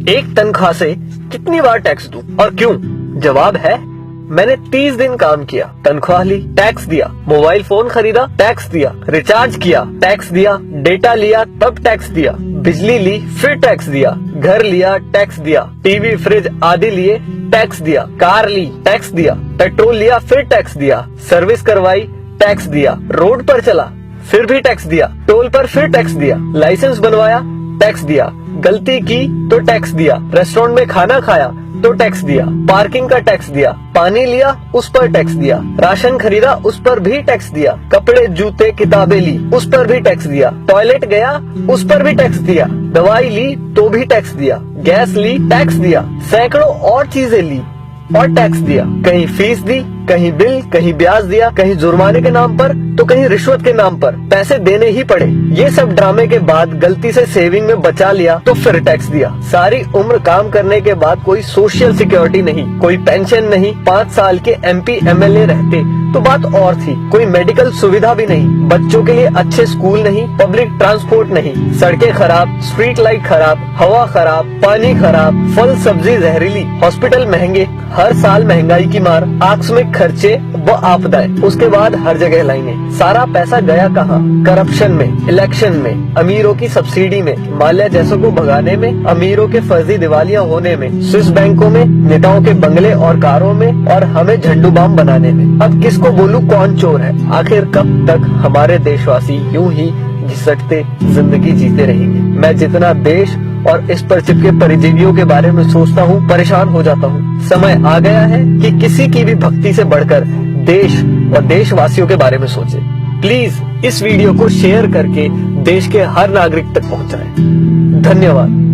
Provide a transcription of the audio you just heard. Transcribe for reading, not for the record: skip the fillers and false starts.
एक तनख्वाह से कितनी बार टैक्स दूं और क्यों? जवाब है, मैंने 30 दिन काम किया, तनख्वाह ली, टैक्स दिया, मोबाइल फोन खरीदा, टैक्स दिया, रिचार्ज किया, टैक्स दिया, डेटा लिया, तब टैक्स दिया, बिजली ली, फिर टैक्स दिया, घर लिया, टैक्स दिया, टीवी फ्रिज आदि लिए, टैक्स दिया, कार ली, टैक्स दिया, पेट्रोल लिया, फिर टैक्स दिया, सर्विस करवाई, टैक्स दिया, रोड पर चला, फिर भी टैक्स दिया, टोल पर फिर टैक्स दिया, लाइसेंस बनवाया, टैक्स दिया, गलती की तो टैक्स दिया, रेस्टोरेंट में खाना खाया तो टैक्स दिया, पार्किंग का टैक्स दिया, पानी लिया उस पर टैक्स दिया, राशन खरीदा उस पर भी टैक्स दिया, कपड़े जूते किताबें ली उस पर भी टैक्स दिया, टॉयलेट गया उस पर भी टैक्स दिया, दवाई ली तो भी टैक्स दिया, गैस ली टैक्स दिया, सैकड़ों और चीजें ली और टैक्स दिया, कहीं फीस दी, कहीं बिल, कहीं ब्याज दिया, कहीं जुर्माने के नाम पर तो कहीं रिश्वत के नाम पर पैसे देने ही पड़े। ये सब ड्रामे के बाद गलती से सेविंग में बचा लिया तो फिर टैक्स दिया। सारी उम्र काम करने के बाद कोई सोशल सिक्योरिटी नहीं, कोई पेंशन नहीं, 5 साल के MP MLA रहते तो बात और थी, कोई मेडिकल सुविधा भी नहीं, बच्चों के लिए अच्छे स्कूल नहीं, पब्लिक ट्रांसपोर्ट नहीं, सड़कें खराब, स्ट्रीट लाइट खराब, हवा खराब, पानी खराब, फल सब्जी जहरीली, हॉस्पिटल महंगे, हर साल महंगाई की मार, आकस्मिक खर्चे व आपदाएं, उसके बाद हर जगह लाइनें। सारा पैसा गया कहाँ? करप्शन में, इलेक्शन में, अमीरों की सब्सिडी में, माल्या जैसों को भगाने में, अमीरों के फर्जी दिवालियां होने में, स्विस बैंकों में, नेताओं के बंगले और कारों में और हमें झंडू बाम बनाने में। अब किसको बोलूं कौन चोर है? आखिर कब तक हमारे देशवासी यूं ही घिसटते जिंदगी जीते रहेंगे? मैं जितना देश और इस पर चिपके परिजीवियों के बारे में सोचता हूँ, परेशान हो जाता हूँ। समय आ गया है कि किसी की भी भक्ति से बढ़कर देश और देशवासियों के बारे में सोचे। प्लीज इस वीडियो को शेयर करके देश के हर नागरिक तक पहुंचाएं। धन्यवाद।